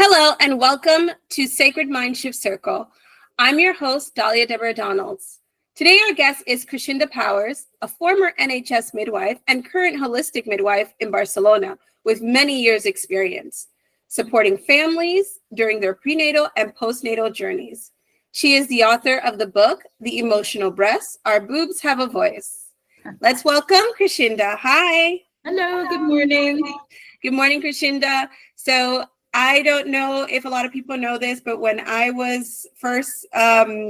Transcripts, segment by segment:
Hello and welcome to Sacred Mindshift Circle. I'm your host, Dahlia Deborah Donalds. Today our guest is Krishinda Powers, a former NHS midwife and current holistic midwife in Barcelona with many years experience, supporting families during their prenatal and postnatal journeys. She is the author of the book, The Emotional Breast, Our Boobs Have a Voice. Let's welcome Krishinda. Hi. Hello, good morning. Good morning, Krishinda. So I don't know if a lot of people know this, but when I was first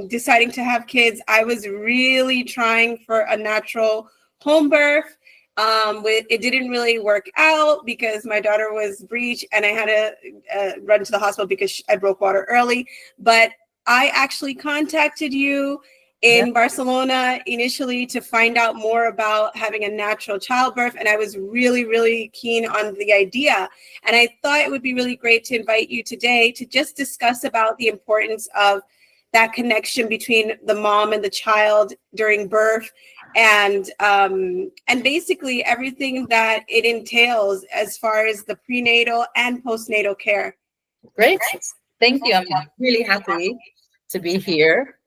deciding to have kids, I was really trying for a natural home birth. It didn't really work out because my daughter was breech and I had to run to the hospital because I broke water early. But I actually contacted you in Barcelona initially to find out more about having a natural childbirth. And I was really, really keen on the idea. And I thought it would be really great to invite you today to just discuss about the importance of that connection between the mom and the child during birth and basically everything that it entails as far as the prenatal and postnatal care. Great. Thank you. I'm really happy to be here.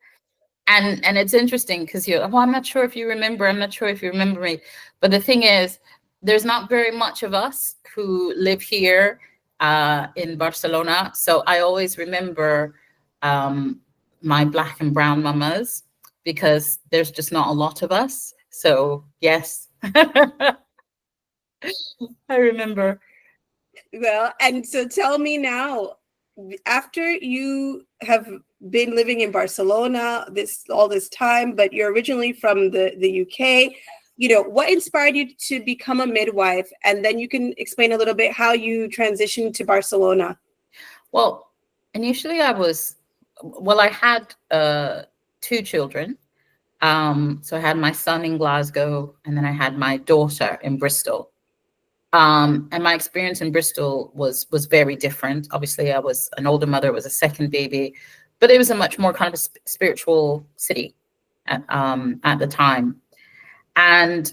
And it's interesting because I'm not sure if you remember, me. But the thing is, there's not very much of us who live here in Barcelona. So I always remember my black and brown mamas because there's just not a lot of us. So yes, I remember. Well, and so tell me now, after you have been living in Barcelona all this time, but you're originally from the UK, what inspired you to become a midwife? And then you can explain a little bit how you transitioned to Barcelona. Well, initially I had 2 children. So I had my son in Glasgow and then I had my daughter in Bristol. And my experience in Bristol was very different. Obviously, I was an older mother, it was a second baby, but it was a much more kind of a spiritual city at the time. And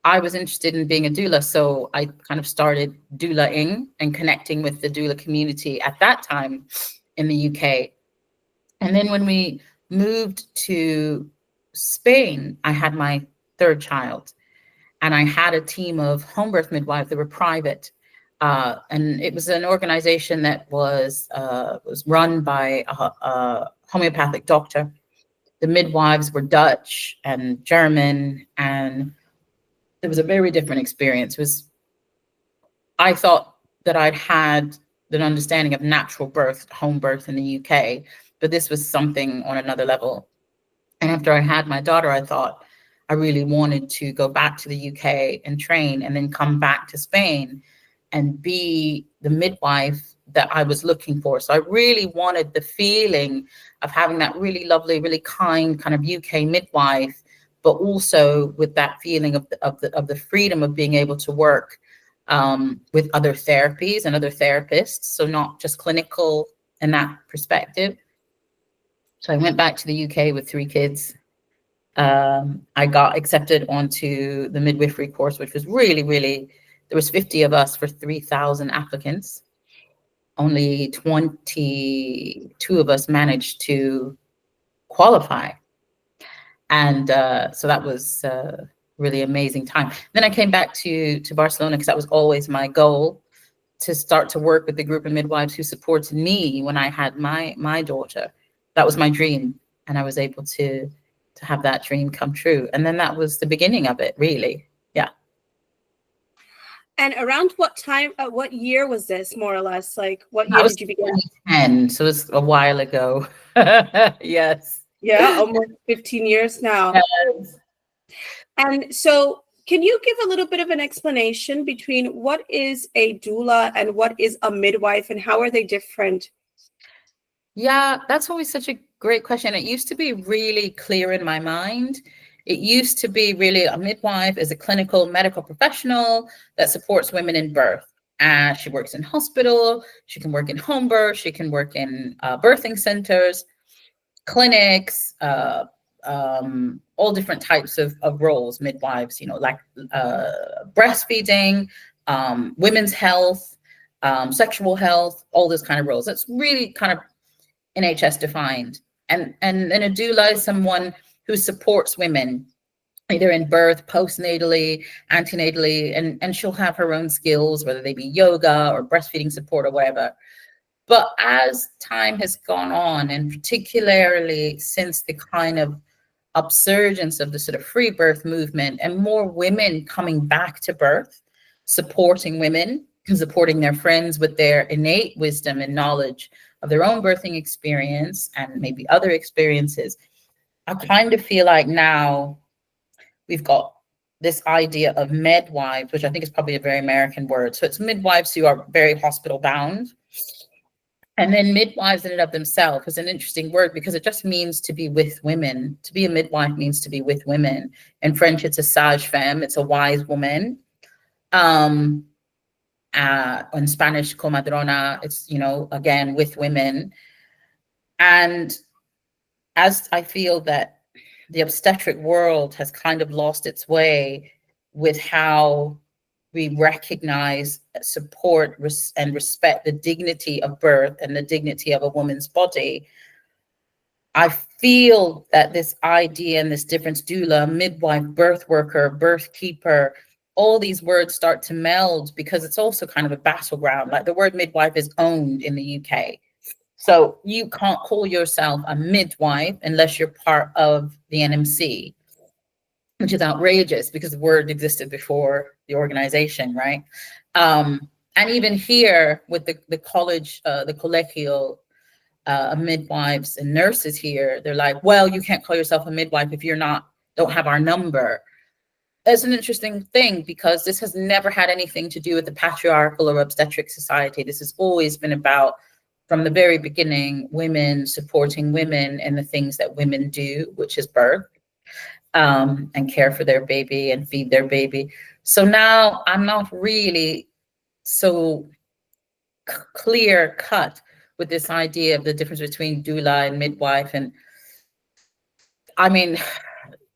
I was interested in being a doula, so I kind of started doulaing and connecting with the doula community at that time in the UK. And then when we moved to Spain, I had my 3rd child. And I had a team of home birth midwives that were private. And it was an organization that was run by a homeopathic doctor. The midwives were Dutch and German, and it was a very different experience. I thought that I'd had an understanding of natural birth, home birth in the UK, but this was something on another level. And after I had my daughter, I thought, I really wanted to go back to the UK and train and then come back to Spain and be the midwife that I was looking for. So I really wanted the feeling of having that really lovely, really kind kind of UK midwife, but also with that feeling of the freedom of being able to work with other therapies and other therapists. So not just clinical in that perspective. So I went back to the UK with 3 kids. I got accepted onto the midwifery course, which was really, really, there was 50 of us for 3,000 applicants. Only 22 of us managed to qualify. And so that was a really amazing time. Then I came back to Barcelona because that was always my goal, to start to work with the group of midwives who supported me when I had my daughter. That was my dream. And I was able to have that dream come true. And then that was the beginning of it, really. Yeah. And around what time, what year was this, more or less? Like, what year did you begin? 2010, so it's a while ago. Yes. Yeah, almost 15 years now. Yes. And so can you give a little bit of an explanation between what is a doula and what is a midwife and how are they different? Yeah, that's always such a great question. It used to be really clear in my mind. It used to be really a midwife is a clinical medical professional that supports women in birth. She works in hospital, she can work in home birth, she can work in birthing centers, clinics, all different types of roles, midwives, like breastfeeding, women's health, sexual health, all those kind of roles. It's really kind of NHS defined. And a doula is someone who supports women either in birth, postnatally, antenatally, and she'll have her own skills, whether they be yoga or breastfeeding support or whatever. But as time has gone on, and particularly since the kind of upsurgence of the sort of free birth movement and more women coming back to birth, supporting women, supporting their friends with their innate wisdom and knowledge of their own birthing experience and maybe other experiences, I kind of feel like now we've got this idea of midwives, which I think is probably a very American word. So it's midwives who are very hospital bound. And then midwives in and of themselves is an interesting word because it just means to be with women. To be a midwife means to be with women. In French, it's a sage femme, it's a wise woman. In Spanish, comadrona, it's, again, with women. And as I feel that the obstetric world has kind of lost its way with how we recognize, support, and respect the dignity of birth and the dignity of a woman's body, I feel that this idea and this difference, doula, midwife, birth worker, birth keeper, all these words start to meld because it's also kind of a battleground. Like the word midwife is owned in the UK. So you can't call yourself a midwife unless you're part of the NMC, which is outrageous because the word existed before the organization, right? And even here with the college, the collegial midwives and nurses here, they're like, well, you can't call yourself a midwife if don't have our number. It's an interesting thing because this has never had anything to do with the patriarchal or obstetric society. This has always been about, from the very beginning, women supporting women and the things that women do, which is birth, and care for their baby and feed their baby. So now I'm not really so clear cut with this idea of the difference between doula and midwife. And I mean,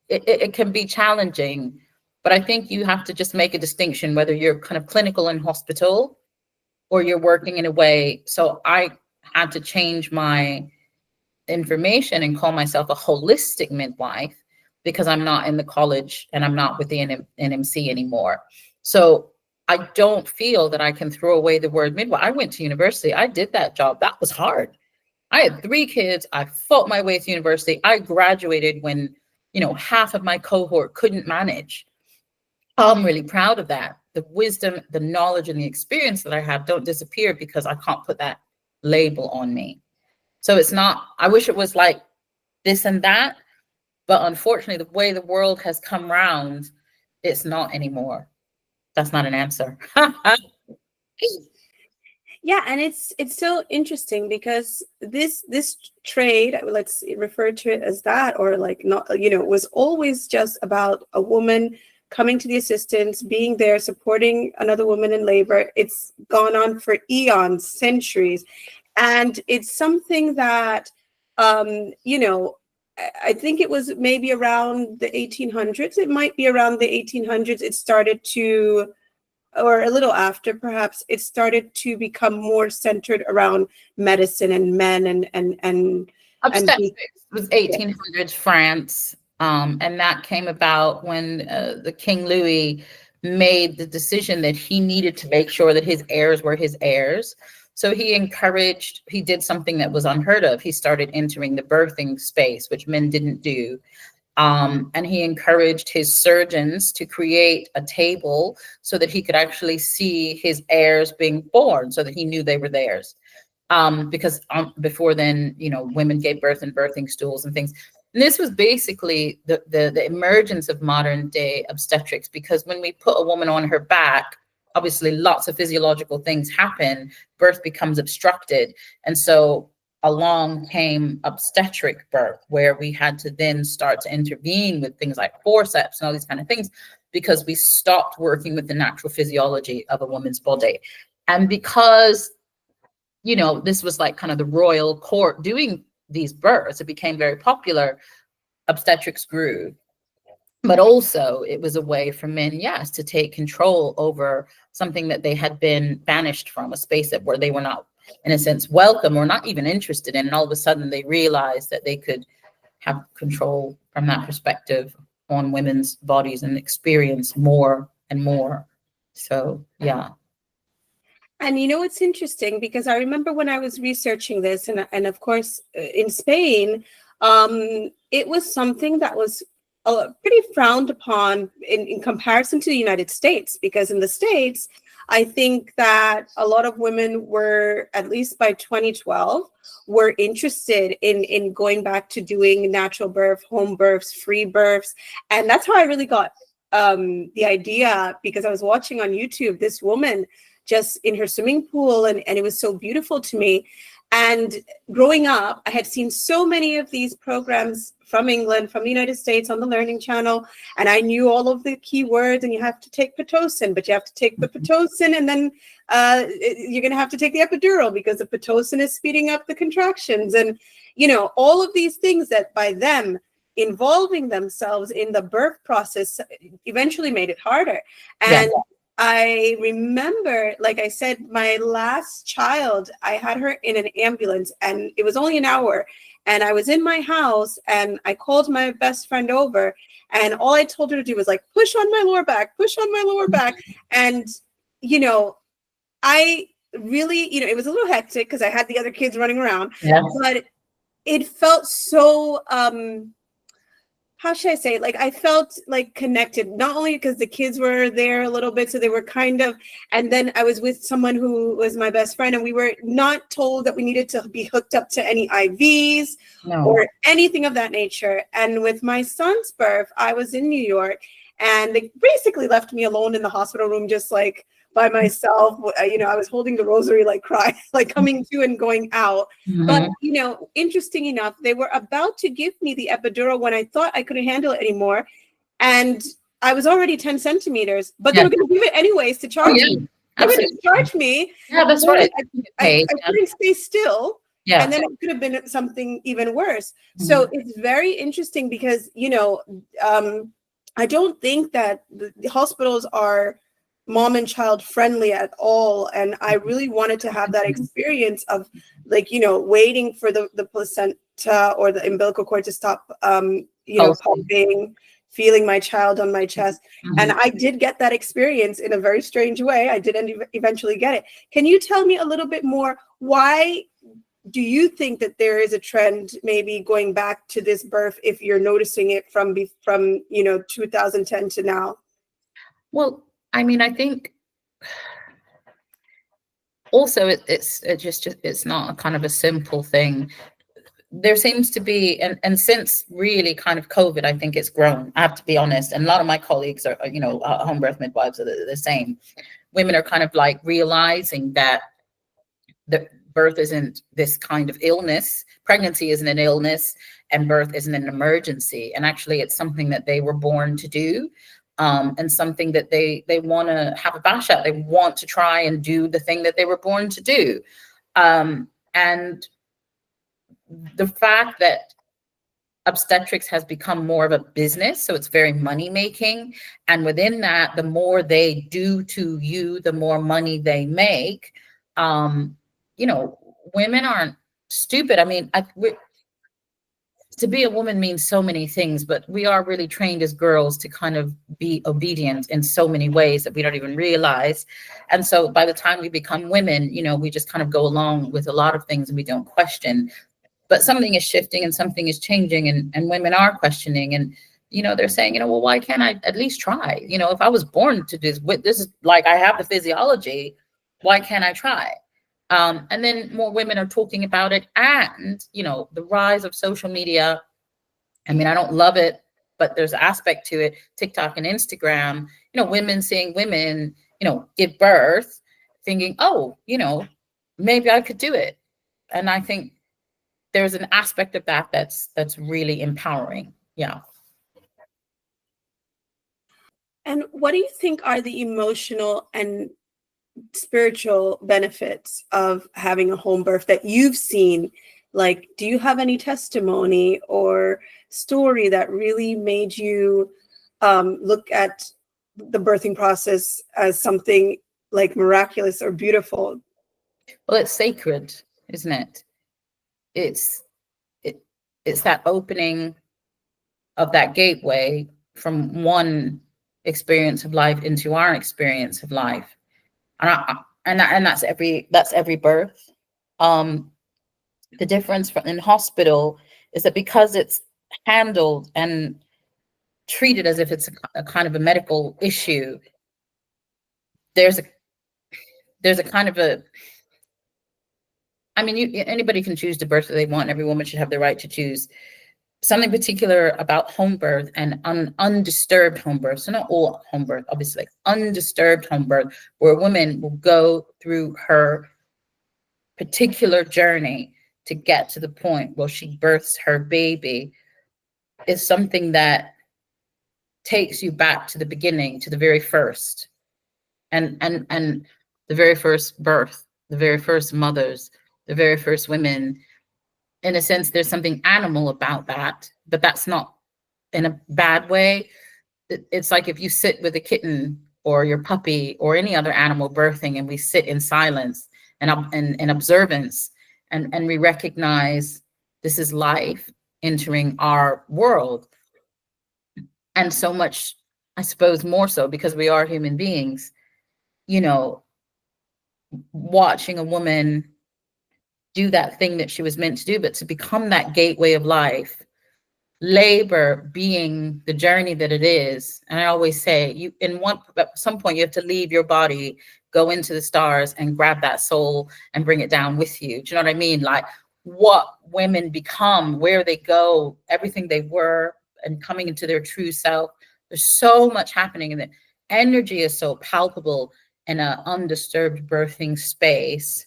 it can be challenging, but I think you have to just make a distinction whether you're kind of clinical in hospital or you're working in a way. So I had to change my information and call myself a holistic midwife because I'm not in the college and I'm not with the NMC anymore. So I don't feel that I can throw away the word midwife. I went to university. I did that job. That was hard. I had 3 kids. I fought my way through university. I graduated when, half of my cohort couldn't manage. I'm really proud of that. The wisdom, the knowledge, and the experience that I have don't disappear because I can't put that label on me. So it's not, I wish it was like this and that, but unfortunately, the way the world has come round, it's not anymore. That's not an answer. Yeah, and it's so interesting because this trade, let's refer to it as that, or like not, was always just about a woman coming to the assistance, being there, supporting another woman in labor. It's gone on for eons, centuries, and it's something that, I think it was maybe around the 1800s. It might be around the 1800s. It started to, or a little after, perhaps, it started to become more centered around medicine and men and obstetrics was 1800s France, and that came about when the King Louis made the decision that he needed to make sure that his heirs were his heirs. So he did something that was unheard of. He started entering the birthing space, which men didn't do. And he encouraged his surgeons to create a table so that he could actually see his heirs being born, so that he knew they were theirs. Because before then, women gave birth in birthing stools and things. And this was basically the emergence of modern day obstetrics, because when we put a woman on her back, obviously lots of physiological things happen, birth becomes obstructed. And so along came obstetric birth, where we had to then start to intervene with things like forceps and all these kind of things, because we stopped working with the natural physiology of a woman's body. And because, this was like kind of the royal court doing these births, it became very popular. Obstetrics grew. But also it was a way for men, yes, to take control over something that they had been banished from, a space that where they were not, in a sense, welcome or not even interested in. And all of a sudden they realized that they could have control from that perspective on women's bodies and experience more and more. So, yeah. And you know, it's interesting because I remember when I was researching this, and of course, in Spain, it was something that was pretty frowned upon in comparison to the United States, because in the States, I think that a lot of women were, at least by 2012, were interested in going back to doing natural birth, home births, free births. And that's how I really got the idea, because I was watching on YouTube this woman just in her swimming pool, and it was so beautiful to me. And growing up, I had seen so many of these programs from England, from the United States on the Learning Channel, and I knew all of the key words. And you have to take Pitocin, but you have to take the Pitocin, and then you're going to have to take the epidural because the Pitocin is speeding up the contractions. And, you know, all of these things that by them involving themselves in the birth process eventually made it harder. And Yeah. I remember, like I said, my last child, I had her in an ambulance, and it was only an hour. And I was in my house, and I called my best friend over, and all I told her to do was like, push on my lower back, push on my lower back. And, you know, I really, you know, it was a little hectic because I had the other kids running around, Yes. but it felt so, how should I say it? Like, I felt like connected, not only because the kids were there a little bit, so they were kind of, and then I was with someone who was my best friend, and we were not told that we needed to be hooked up to any IVs or anything of that nature. And with my son's birth, I was in New York, and they basically left me alone in the hospital room, just like by myself. You know, I was holding the rosary, like crying, like coming to and going out. Mhm. But, you know, interesting enough, they were about to give me the epidural when I thought I couldn't handle it anymore. And I was already 10 centimeters, but they were going to give it anyways to charge me. They were going to charge me. Yeah, that's right. I couldn't stay still. Yeah. And then it could have been something even worse. So it's very interesting because, you know, I don't think that the hospitals are mom and child friendly at all. And I really wanted to have that experience of, like, you know, waiting for the placenta or the umbilical cord to stop, you know, pumping, feeling my child on my chest. And I did get that experience in a very strange way. I did eventually get it. Can you tell me a little bit more? Why do you think that there is a trend maybe going back to this birth, if you're noticing it from, you know, 2010 to now? Well, I mean, I think also it's not a kind of a simple thing. There seems to be, and since really kind of COVID, I think it's grown. I have to be honest, and a lot of my colleagues are, you know, home birth midwives are the same. Women are kind of like realizing that the birth isn't this kind of illness, pregnancy isn't an illness, and birth isn't an emergency. And actually, it's something that they were born to do. And something that they want to have a bash at. They want to try and do the thing that they were born to do. And the fact that obstetrics has become more of a business, so it's very money making. And within that, the more they do to you, the more money they make. You know, women aren't stupid. I mean, to be a woman means so many things, but we are really trained as girls to kind of be obedient in so many ways that we don't even realize. And so by the time we become women, you know, we just kind of go along with a lot of things and we don't question. But something is shifting and something is changing, and women are questioning. And, you know, they're saying, you know, well, why can't I at least try? You know, if I was born to this is like, I have the physiology, why can't I try? And then more women are talking about it. And, you know, the rise of social media. I mean, I don't love it, but there's an aspect to it. TikTok and Instagram, you know, women seeing women, you know, give birth, thinking, oh, you know, maybe I could do it. And I think there's an aspect of that that's really empowering. Yeah. And what do you think are the emotional and spiritual benefits of having a home birth that you've seen? Like, do you have any testimony or story that really made you look at the birthing process as something like miraculous or beautiful. Well, it's sacred, isn't it? It's it's that opening of that gateway from one experience of life into our experience of life, and that's every birth. The difference in hospital is that because it's handled and treated as if it's a kind of a medical issue, there's a kind of a, I mean, anybody can choose the birth that they want. Every woman should have the right to choose. Something particular about home birth and undisturbed home birth, so not all home birth, obviously, undisturbed home birth, where a woman will go through her particular journey to get to the point where she births her baby, is something that takes you back to the beginning, to the very first, and the very first birth, the very first mothers, the very first women. In a sense, there's something animal about that, but that's not in a bad way. It's like if you sit with a kitten or your puppy or any other animal birthing, and we sit in silence and in observance, and we recognize this is life entering our world. And so much, I suppose, more so because we are human beings, watching a woman do that thing that she was meant to do, but to become that gateway of life, labor being the journey that it is. And I always say, at some point you have to leave your body, go into the stars and grab that soul and bring it down with you. Do you know what I mean? Like what women become, where they go, everything they were, and coming into their true self. There's so much happening, and the energy is so palpable in an undisturbed birthing space.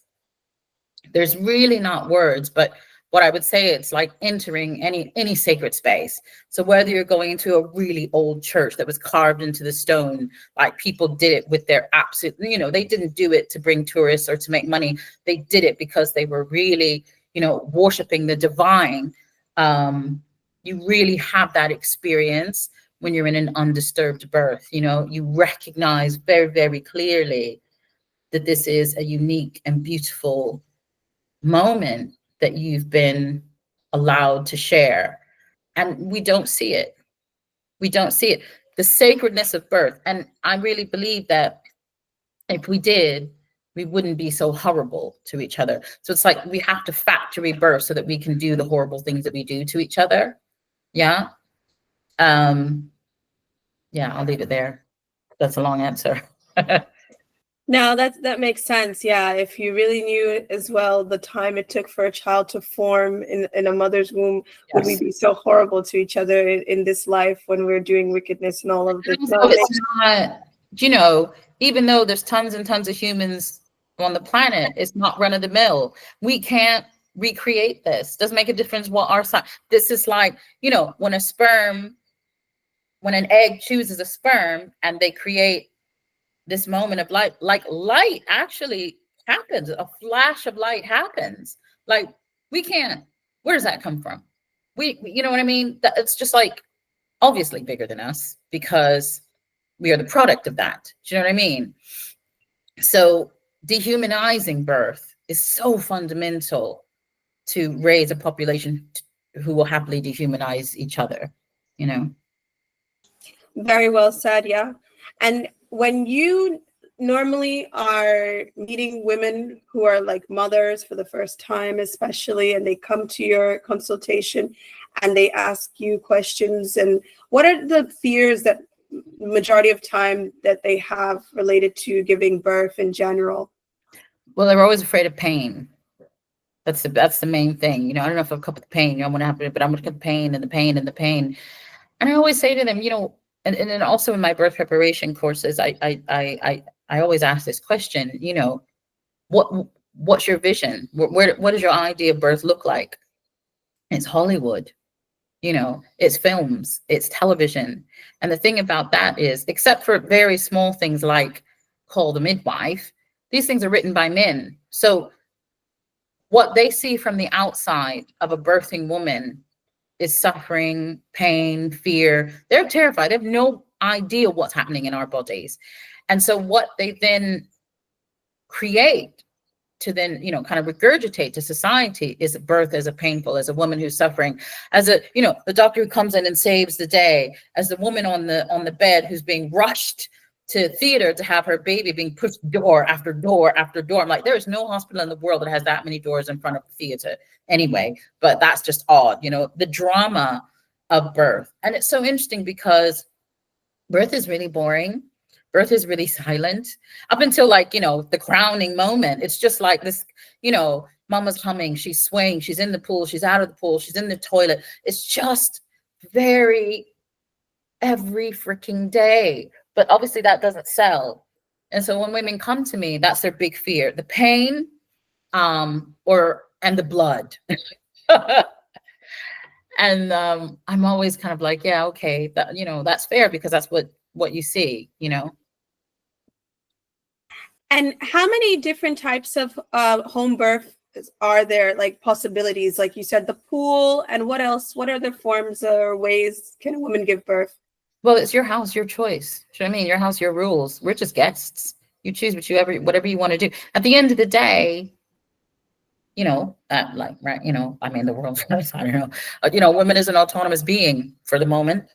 There's really not words, but what I would say, it's like entering any sacred space. So whether you're going into a really old church that was carved into the stone, like people did it with their absolute, they didn't do it to bring tourists or to make money. They did it because they were really, worshiping the divine. You really have that experience when you're in an undisturbed birth. You recognize very, very clearly that this is a unique and beautiful moment that you've been allowed to share. And we don't see it. We don't see it. The sacredness of birth. And I really believe that if we did, we wouldn't be so horrible to each other. So it's like we have to factory birth so that we can do the horrible things that we do to each other. Yeah. Yeah, I'll leave it there. That's a long answer. No, that makes sense. Yeah, if you really knew as well the time it took for a child to form in a mother's womb, yes, would we be so horrible to each other in this life when we're doing wickedness and all of this? So it's not, even though there's tons and tons of humans on the planet, it's not run of the mill. We can't recreate this. Doesn't make a difference what our side. This is like, when an egg chooses a sperm and they create this moment of light, like light actually happens, a flash of light happens. Like we can't, where does that come from? You know what I mean? It's just like obviously bigger than us because we are the product of that. Do you know what I mean? So dehumanizing birth is so fundamental to raise a population who will happily dehumanize each other, Very well said. Yeah. And when you normally are meeting women who are like mothers for the first time, especially, and they come to your consultation and they ask you questions, and what are the fears that majority of time that they have related to giving birth in general? Well, they're always afraid of pain. That's the main thing. I don't know if I'll cope with the pain, I'm going to have to, but I'm going to get the pain and the pain and the pain. And I always say to them, and then also in my birth preparation courses, I always ask this question, what's your vision? What does your idea of birth look like? It's Hollywood, it's films, it's television. And the thing about that is, except for very small things like Call the Midwife, these things are written by men. So what they see from the outside of a birthing woman is suffering, pain, fear. They're terrified. They have no idea what's happening in our bodies. And so what they then create to then, you know, kind of regurgitate to society is birth as a painful, as a woman who's suffering, as a, you know, the doctor who comes in and saves the day, as the woman on the bed who's being rushed to theater to have her baby, being pushed door after door after door. I'm like, there is no hospital in the world that has that many doors in front of the theater anyway, but that's just odd, you know, the drama of birth. And it's so interesting because birth is really boring. Birth is really silent up until, like, you know, the crowning moment. It's just like this, you know, mama's humming, she's swaying, she's in the pool, she's out of the pool, she's in the toilet. It's just very every freaking day. But obviously that doesn't sell. And so when women come to me, that's their big fear, the pain, and the blood. And I'm always kind of like, yeah, okay, that, you know, that's fair, because that's what you see, you know. And how many different types of home birth are there, like possibilities? Like you said, the pool, and what else? What other forms or ways can a woman give birth? Well, it's your house, your choice. You know what I mean? Your house, your rules. We're just guests. You choose whatever you want to do. At the end of the day, you know, like, right, you know, I mean, the world, I don't know, you know, women is an autonomous being for the moment.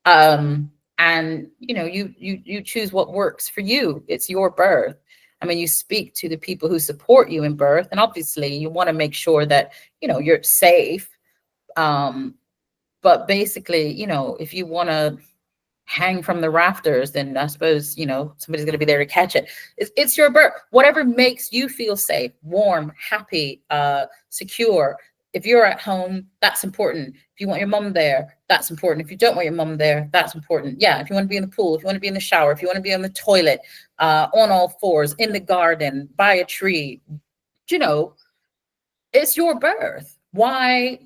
And, you know, you choose what works for you. It's your birth. I mean, you speak to the people who support you in birth, and obviously you want to make sure that, you know, you're safe. But basically, you know, if you want to hang from the rafters, then I suppose, you know, somebody's going to be there to catch it. It's your birth. Whatever makes you feel safe, warm, happy, secure. If you're at home, that's important. If you want your mom there, that's important. If you don't want your mom there, that's important. Yeah, if you want to be in the pool, if you want to be in the shower, if you want to be on the toilet, on all fours, in the garden, by a tree, you know, it's your birth. Why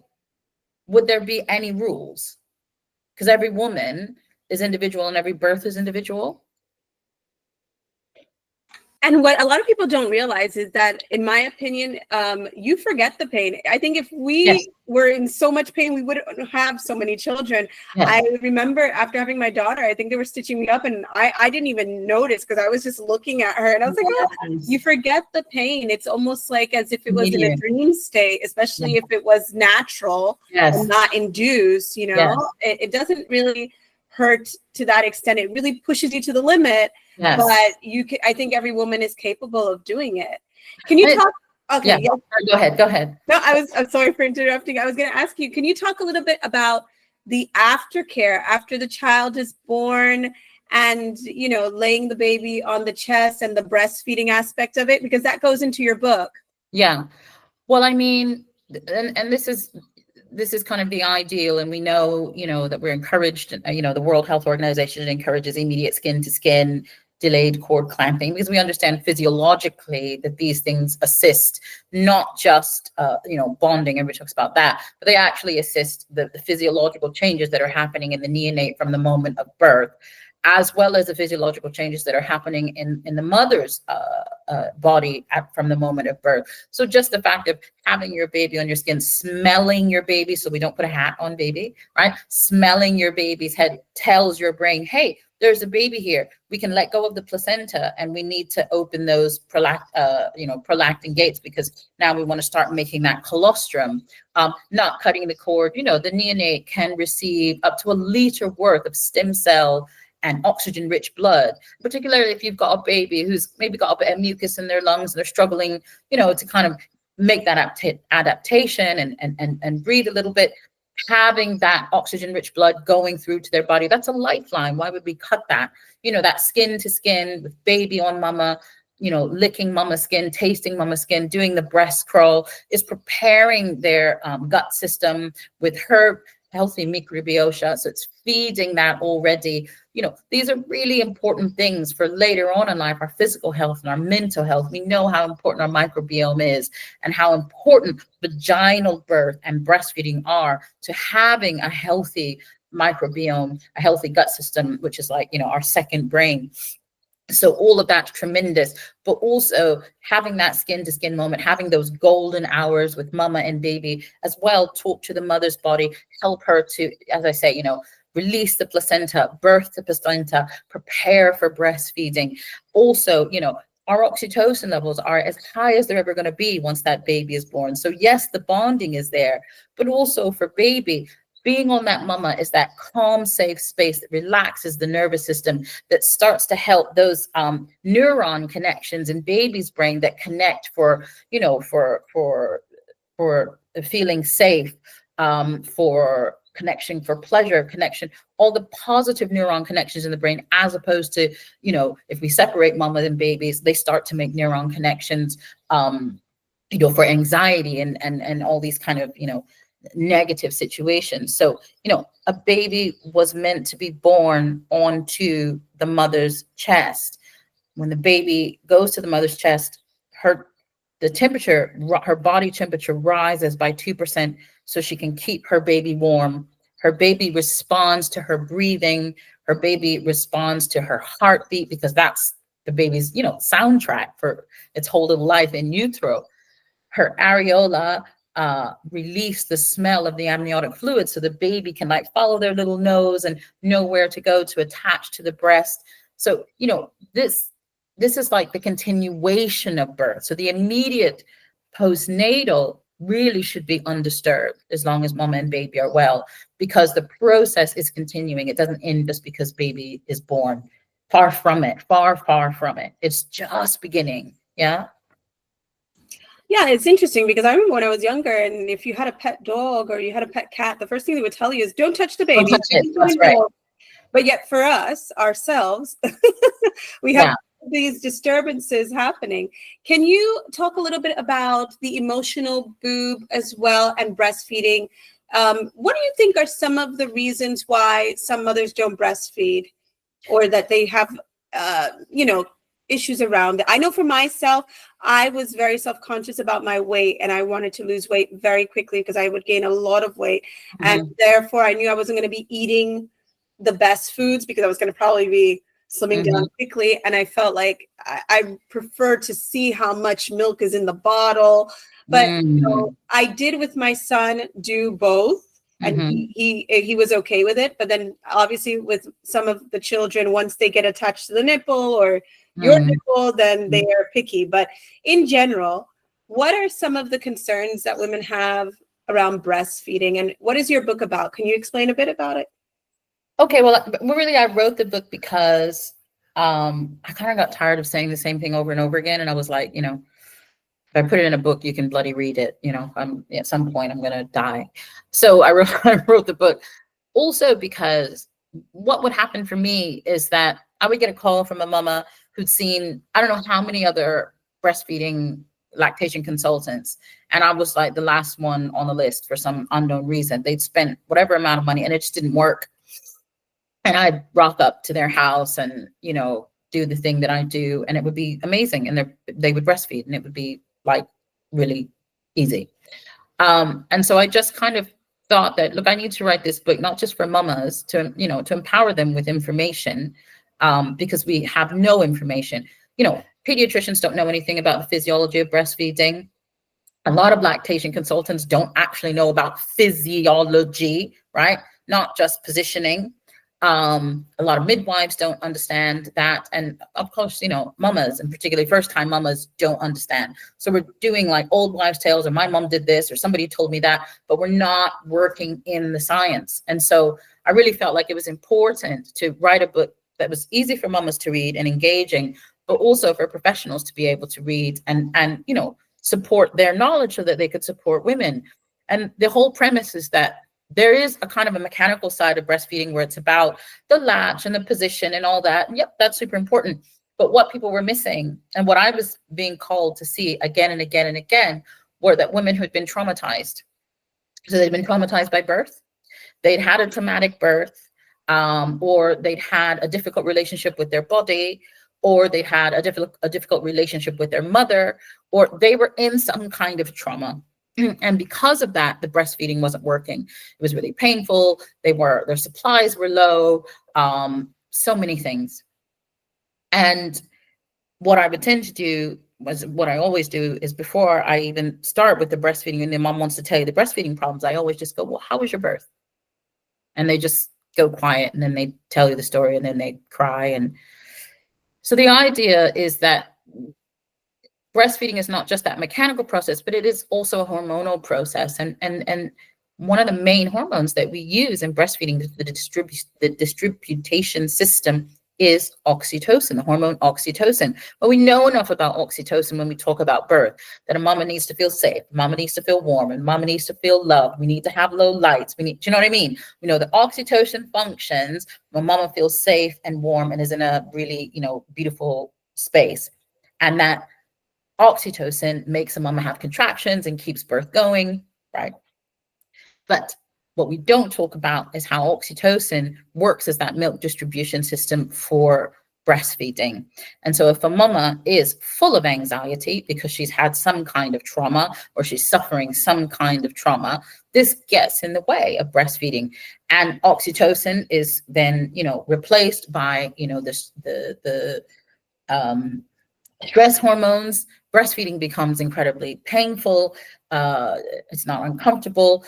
would there be any rules? Because every woman is individual and every birth is individual. And what a lot of people don't realize is that, in my opinion, you forget the pain. I think if we were in so much pain, we wouldn't have so many children. Yes. I remember after having my daughter, I think they were stitching me up, and I didn't even notice, because I was just looking at her, and I was like, oh, you forget the pain. It's almost like as if it was in a dream state, especially if it was natural and not induced, you know. It doesn't really hurt to that extent. It really pushes you to the limit. Yes. But you can, I think every woman is capable of doing it. Can you talk? Okay. Yeah. Go ahead. No, I'm sorry for interrupting. I was going to ask you, can you talk a little bit about the aftercare after the child is born, and, you know, laying the baby on the chest and the breastfeeding aspect of it, because that goes into your book. Yeah. Well, I mean, and this is kind of the ideal, and we know, you know, that we're encouraged, you know, the World Health Organization encourages immediate skin to skin, delayed cord clamping, because we understand physiologically that these things assist not just, you know, bonding, everybody talks about that, but they actually assist the physiological changes that are happening in the neonate from the moment of birth, as well as the physiological changes that are happening in the mother's body from the moment of birth. So just the fact of having your baby on your skin, smelling your baby, so we don't put a hat on baby, right? Smelling your baby's head tells your brain, hey, there's a baby here. We can let go of the placenta, and we need to open those prolactin gates, because now we want to start making that colostrum. Not cutting the cord, you know, the neonate can receive up to 1 liter worth of stem cell and oxygen-rich blood, particularly if you've got a baby who's maybe got a bit of mucus in their lungs and they're struggling, you know, to kind of make that adaptation and breathe a little bit. Having that oxygen-rich blood going through to their body, that's a lifeline. Why would we cut that? You know, that skin to skin with baby on mama, you know, licking mama's skin, tasting mama's skin, doing the breast crawl, is preparing their gut system with her healthy microbiota. So it's feeding that already. You know, these are really important things for later on in life, our physical health and our mental health. We know how important our microbiome is, and how important vaginal birth and breastfeeding are to having a healthy microbiome, a healthy gut system, which is like, you know, our second brain. So all of that's tremendous, but also having that skin to skin moment, having those golden hours with mama and baby as well, talk to the mother's body, help her to, as I say, you know, release the placenta, birth the placenta, prepare for breastfeeding. Also, our oxytocin levels are as high as they're ever going to be once that baby is born. So yes, the bonding is there, but also for baby, being on that mama is that calm, safe space that relaxes the nervous system, that starts to help those neuron connections in baby's brain that connect for feeling safe, for connection, for pleasure, connection, all the positive neuron connections in the brain, as opposed to, if we separate mama and babies, they start to make neuron connections, for anxiety and all these kind of, negative situations. So, a baby was meant to be born onto the mother's chest. When the baby goes to the mother's chest, her body temperature rises by 2% so she can keep her baby warm. Her baby responds to her breathing. Her baby responds to her heartbeat, because that's the baby's, soundtrack for its whole little life in utero. Her areola release the smell of the amniotic fluid, so the baby can follow their little nose and know where to go to attach to the breast. So, this is like the continuation of birth. So the immediate postnatal really should be undisturbed as long as mama and baby are well, because the process is continuing. It doesn't end just because baby is born. Far from it, far, far from it. It's just beginning. Yeah. Yeah, it's interesting because I remember when I was younger, and if you had a pet dog or you had a pet cat, the first thing they would tell you is don't touch the baby. Don't touch it. That's right. But yet for us, ourselves, we have these disturbances happening. Can you talk a little bit about the emotional boob as well and breastfeeding? What do you think are some of the reasons why some mothers don't breastfeed, or that they have, issues around it? I know for myself, I was very self-conscious about my weight, and I wanted to lose weight very quickly because I would gain a lot of weight. Mm-hmm. And therefore I knew I wasn't going to be eating the best foods because I was going to probably be slimming down quickly. And I felt like I prefer to see how much milk is in the bottle. But I did with my son do both. And he was okay with it. But then obviously with some of the children, once they get attached to the nipple or your nipple, then they are picky. But in general, what are some of the concerns that women have around breastfeeding? And what is your book about? Can you explain a bit about it? Okay, well, really, I wrote the book because I kind of got tired of saying the same thing over and over again. And I was like, if I put it in a book, you can bloody read it. At some point I'm going to die. So I wrote the book also because what would happen for me is that I would get a call from a mama who'd seen, I don't know how many other breastfeeding lactation consultants. And I was like the last one on the list for some unknown reason. They'd spent whatever amount of money and it just didn't work. And I'd rock up to their house and, do the thing that I do, and it would be amazing. And they would breastfeed, and it would be really easy. And so I just kind of thought that, look, I need to write this book, not just for mamas, to empower them with information, because we have no information. Pediatricians don't know anything about the physiology of breastfeeding. A lot of lactation consultants don't actually know about physiology, right? Not just positioning. A lot of midwives don't understand that. And of course, mamas, and particularly first-time mamas, don't understand. So we're doing old wives' tales, or my mom did this, or somebody told me that, but we're not working in the science. And so I really felt like it was important to write a book that was easy for mamas to read and engaging, but also for professionals to be able to read and support their knowledge so that they could support women. And the whole premise is that there is a kind of a mechanical side of breastfeeding where it's about the latch and the position and all that. And yep, that's super important. But what people were missing, and what I was being called to see again and again and again, were that women who had been traumatized. So they'd been traumatized by birth. They'd had a traumatic birth, or they'd had a difficult relationship with their body, or they had a difficult relationship with their mother, or they were in some kind of trauma. And because of that, the breastfeeding wasn't working. It was really painful. Their supplies were low, so many things. And what I would tend to do was, what I always do is, before I even start with the breastfeeding and the mom wants to tell you the breastfeeding problems, I always just go, well, how was your birth? And they just go quiet, and then they tell you the story, and then they cry. And so the idea is that breastfeeding is not just that mechanical process, but it is also a hormonal process. And one of the main hormones that we use in breastfeeding, the distribution system, is oxytocin, the hormone oxytocin. But we know enough about oxytocin when we talk about birth, that a mama needs to feel safe, mama needs to feel warm, and mama needs to feel loved. We need to have low lights. Do you know what I mean? We know that oxytocin functions when mama feels safe and warm and is in a really, beautiful space. And that oxytocin makes a mama have contractions and keeps birth going, right? But what we don't talk about is how oxytocin works as that milk distribution system for breastfeeding. And so if a mama is full of anxiety because she's had some kind of trauma, or she's suffering some kind of trauma, this gets in the way of breastfeeding. And oxytocin is then, replaced by, the stress hormones. Breastfeeding becomes incredibly painful. It's not uncomfortable.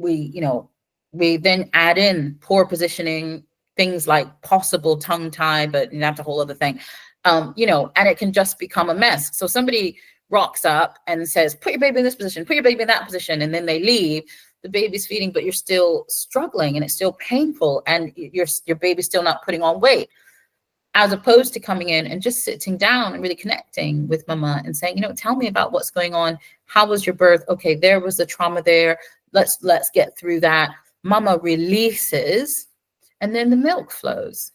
We then add in poor positioning, things like possible tongue tie, but that's a whole other thing. And it can just become a mess. So somebody rocks up and says, put your baby in this position, put your baby in that position, and then they leave. The baby's feeding, but you're still struggling, and it's still painful, and your baby's still not putting on weight. As opposed to coming in and just sitting down and really connecting with mama and saying, tell me about what's going on. How was your birth? Okay, there was the trauma there. Let's get through that. Mama releases, and then the milk flows.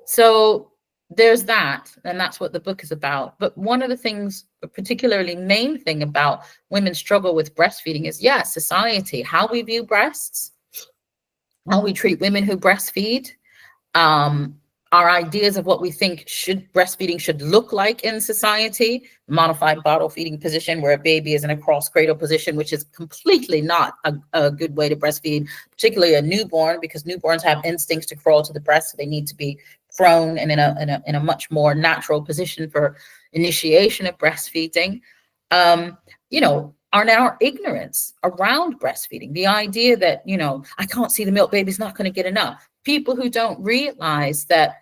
So there's that, and that's what the book is about. But one of the things, a particularly main thing about women struggle with breastfeeding is, society, how we view breasts, how we treat women who breastfeed, our ideas of what we think breastfeeding should look like in society, modified bottle feeding position where a baby is in a cross cradle position, which is completely not a good way to breastfeed, particularly a newborn, because newborns have instincts to crawl to the breast, so they need to be prone and in a much more natural position for initiation of breastfeeding. Our ignorance around breastfeeding, the idea that, I can't see the milk, baby's not going to get enough. People who don't realize that,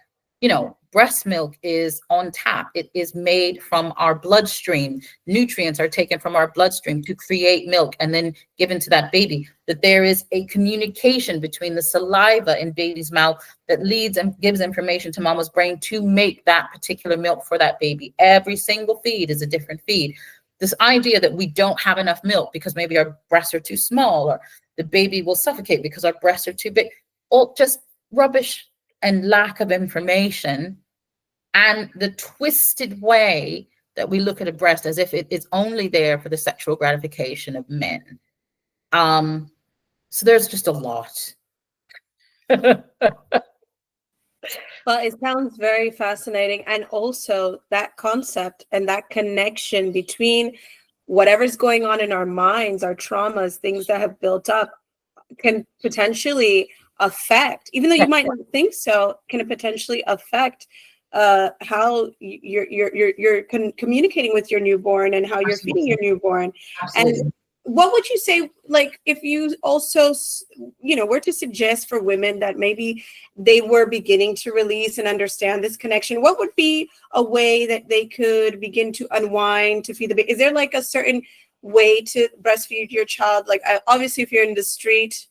breast milk is on tap. It is made from our bloodstream. Nutrients are taken from our bloodstream to create milk and then given to that baby. That there is a communication between the saliva in baby's mouth that leads and gives information to mama's brain to make that particular milk for that baby. Every single feed is a different feed. This idea that we don't have enough milk because maybe our breasts are too small, or the baby will suffocate because our breasts are too big, all just rubbish and lack of information, and the twisted way that we look at a breast as if it is only there for the sexual gratification of men. So there's just a lot. Well, it sounds very fascinating. And also that concept and that connection between whatever's going on in our minds, our traumas, things that have built up, can potentially affect, even though you might not think so, can it potentially affect how you're communicating with your newborn and how you're feeding your newborn. Absolutely. And what would you say, like, if you also, were to suggest for women that maybe they were beginning to release and understand this connection, what would be a way that they could begin to unwind to feed the baby? Is there like a certain way to breastfeed your child? Like, obviously, if you're in the street,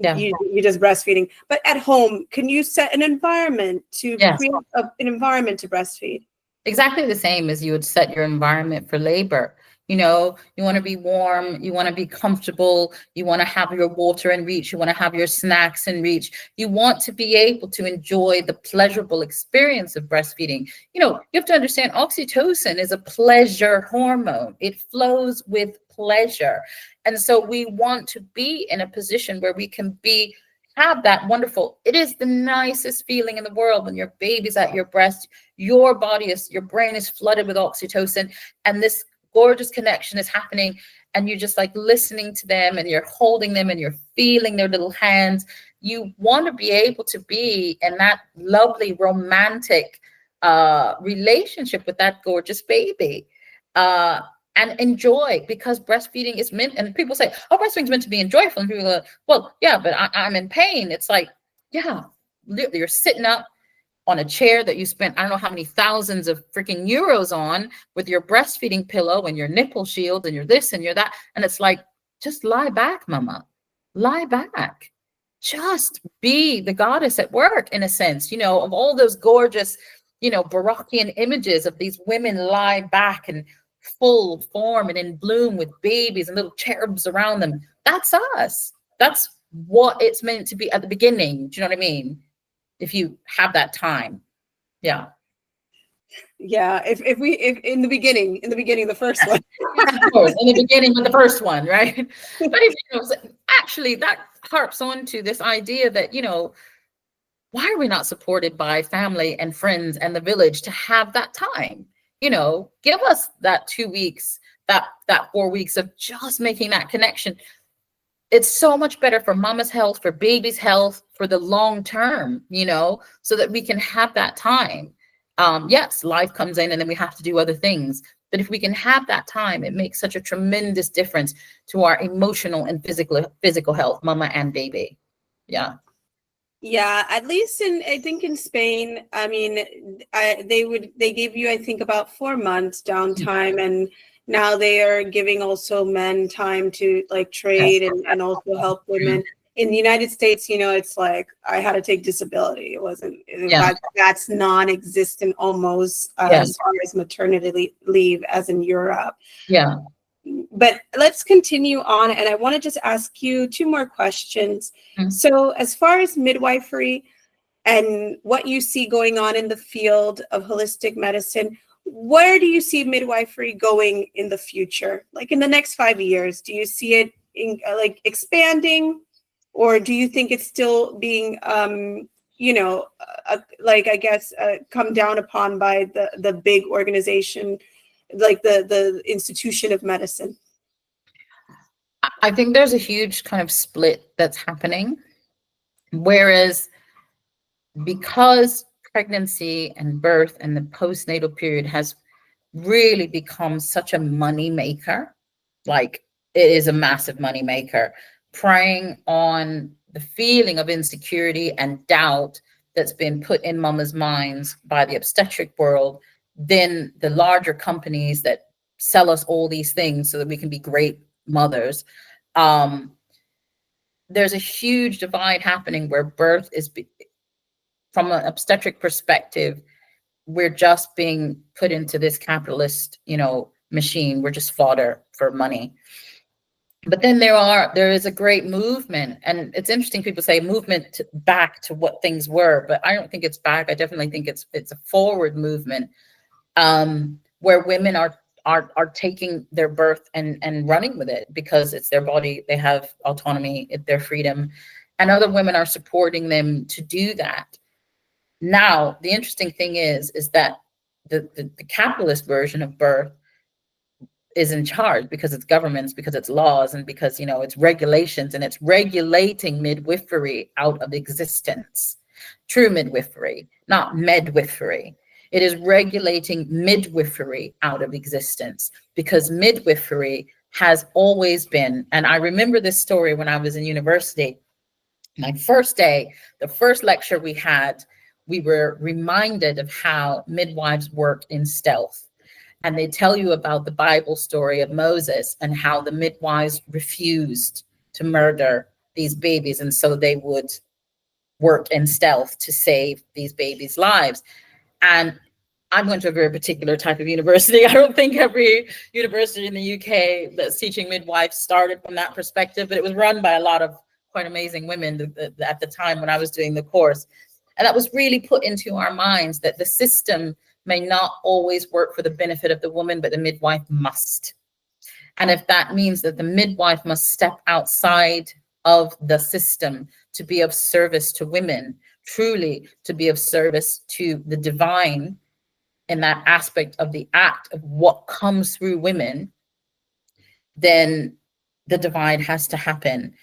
you're just breastfeeding. But at home, can you set an environment to create an environment to breastfeed? Exactly the same as you would set your environment for labor. You want to be warm, you want to be comfortable, you want to have your water in reach, you want to have your snacks in reach. You want to be able to enjoy the pleasurable experience of breastfeeding. You have to understand oxytocin is a pleasure hormone. It flows with pleasure. And so we want to be in a position where we can have that wonderful, it is the nicest feeling in the world when your baby's at your breast, your brain is flooded with oxytocin, and this gorgeous connection is happening, and you're just like listening to them, and you're holding them, and you're feeling their little hands. You want to be able to be in that lovely romantic relationship with that gorgeous baby. and enjoy, because breastfeeding is meant, and people say, oh, breastfeeding is meant to be enjoyable. And people go, well, yeah, but I'm in pain. It's like, yeah, you're sitting up on a chair that you spent, I don't know how many thousands of freaking euros on, with your breastfeeding pillow and your nipple shield and your this and your that. And it's like, just lie back, mama, lie back. Just be the goddess at work, in a sense, you know, of all those gorgeous, you know, Barockian images of these women lie back and full form and in bloom with babies and little cherubs around them. That's us. That's what it's meant to be at the beginning. Do you know what I mean? If you have that time. Yeah. Yeah. If in the beginning, the first one. Of course, in the beginning with the first one, right? But if, you know, actually that harps on to this idea that, you know, why are we not supported by family and friends and the village to have that time? You know, give us that 2 weeks, that 4 weeks of just making that connection. It's so much better for mama's health, for baby's health, for the long term, you know, so that we can have that time. Yes, life comes in and then we have to do other things. But if we can have that time, it makes such a tremendous difference to our emotional and physical health, mama and baby. Yeah. Yeah, at least I think in Spain, I mean, they give you, I think, about 4 months downtime, and now they are giving also men time to like trade and also help women. In the United States, you know, it's like I had to take disability. It wasn't, in fact, that's non-existent almost as far as maternity leave as in Europe. Yeah. But let's continue on. And I want to just ask you 2 more questions. Mm-hmm. So as far as midwifery and what you see going on in the field of holistic medicine, where do you see midwifery going in the future? Like in the next 5 years, do you see it in, like expanding, or do you think it's still being, you know, like I guess come down upon by the big organization, like the institution of medicine? I think there's a huge kind of split that's happening. Whereas, because pregnancy and birth and the postnatal period has really become such a money maker, like it is a massive money maker, preying on the feeling of insecurity and doubt that's been put in mama's minds by the obstetric world, then the larger companies that sell us all these things so that we can be great mothers. There's a huge divide happening where birth is, from an obstetric perspective, we're just being put into this capitalist, you know, machine. We're just fodder for money. But then there is a great movement, and it's interesting. People say movement back to what things were, but I don't think it's back. I definitely think it's a forward movement, where women are taking their birth and running with it because it's their body. They have autonomy, their freedom, and other women are supporting them to do that. Now, the interesting thing is that the capitalist version of birth is in charge, because it's governments, because it's laws, and because, you know, it's regulations, and it's regulating midwifery out of existence. True midwifery, not medwifery. It is regulating midwifery out of existence, because midwifery has always been, and I remember this story when I was in university. My first day, the first lecture we had, we were reminded of how midwives worked in stealth. And they tell you about the Bible story of Moses and how the midwives refused to murder these babies. And so they would work in stealth to save these babies' lives. And I'm going to a very particular type of university. I don't think every university in the UK that's teaching midwives started from that perspective, but it was run by a lot of quite amazing women at the time when I was doing the course. And that was really put into our minds that the system may not always work for the benefit of the woman, but the midwife must. And if that means that the midwife must step outside of the system to be of service to women, truly to be of service to the divine in that aspect of the act of what comes through women, then the divide has to happen.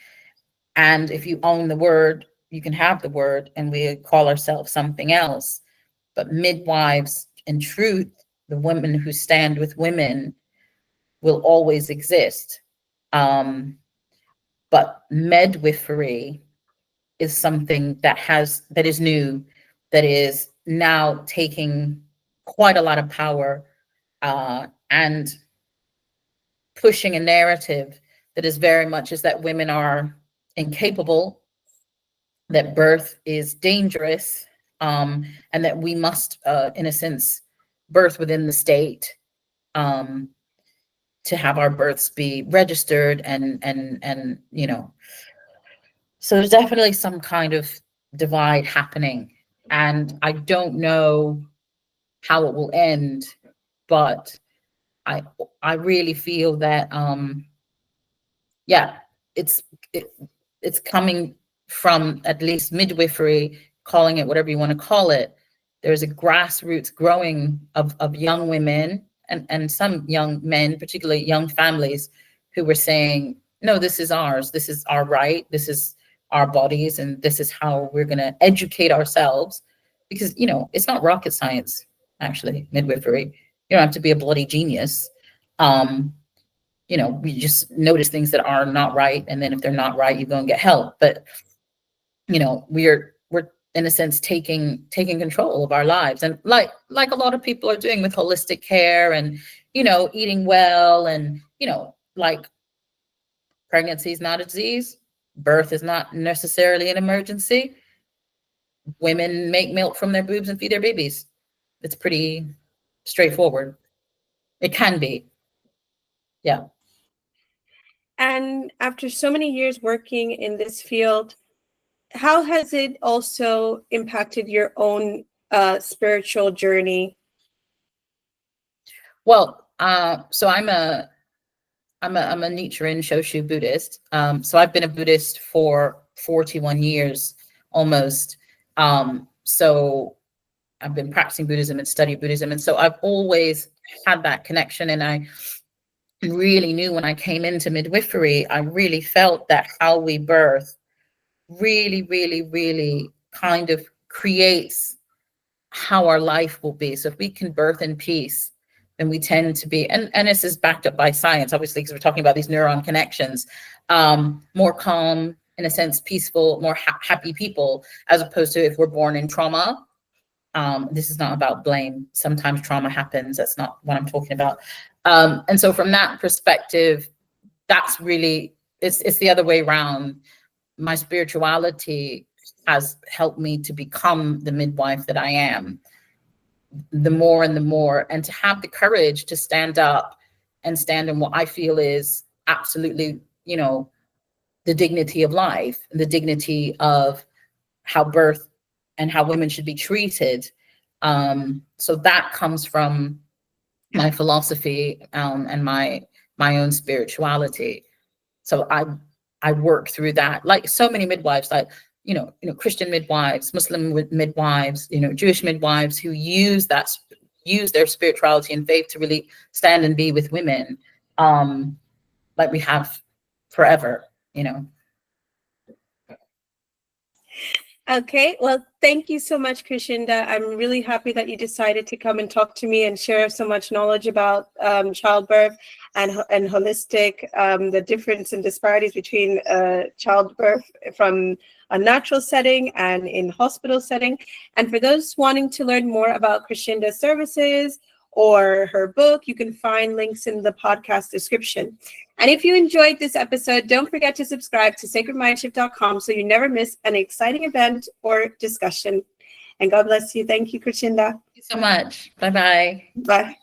And if you own the word, you can have the word, and we call ourselves something else. But midwives, in truth, the women who stand with women, will always exist. But midwifery is something that is new, that is now taking quite a lot of power, and pushing a narrative that is very much is that women are incapable, that birth is dangerous, and that we must, in a sense, birth within the state, to have our births be registered, and so there's definitely some kind of divide happening, and I don't know how it will end, but I really feel that yeah, it's it's coming from at least midwifery, calling it whatever you want to call it. There's a grassroots growing of young women and some young men, particularly young families, who were saying, no, this is ours, this is our right, this is our bodies, and this is how we're going to educate ourselves. Because, it's not rocket science, actually, midwifery. You don't have to be a bloody genius. We just notice things that are not right, and then if they're not right, you go and get help. But we're in a sense taking control of our lives, and like a lot of people are doing with holistic care, and eating well, and like pregnancy is not a disease, birth is not necessarily an emergency. Women make milk from their boobs and feed their babies. It's pretty straightforward. It can be. Yeah. And after so many years working in this field, how has it also impacted your own spiritual journey? Well, so I'm a Nichiren Shoshu Buddhist. So I've been a Buddhist for 41 years almost. So I've been practicing Buddhism and studied Buddhism, and so I've always had that connection. And I really knew when I came into midwifery, I really felt that how we birth really, really, really kind of creates how our life will be. So if we can birth in peace, then we tend to be, and this is backed up by science, obviously, because we're talking about these neuron connections, more calm, in a sense, peaceful, more happy people, as opposed to if we're born in trauma. This is not about blame. Sometimes trauma happens. That's not what I'm talking about. And so from that perspective, that's really, it's the other way around. My spirituality has helped me to become the midwife that I am, the more, and to have the courage to stand up and stand in what I feel is absolutely, the dignity of life, the dignity of how birth and how women should be treated. So that comes from my philosophy, and my own spirituality. So I work through that, like so many midwives, like Christian midwives, Muslim midwives, Jewish midwives, who use their spirituality and faith to really stand and be with women, like we have forever. Okay, well, thank you so much, Krishinda. I'm really happy that you decided to come and talk to me and share so much knowledge about childbirth and holistic, the difference and disparities between childbirth from a natural setting and in hospital setting. And for those wanting to learn more about Krishinda's services or her book, you can find links in the podcast description. And if you enjoyed this episode, don't forget to subscribe to sacredmindshift.com so you never miss an exciting event or discussion. And God bless you. Thank you, Krishinda. Thank you so much. Bye-bye. Bye.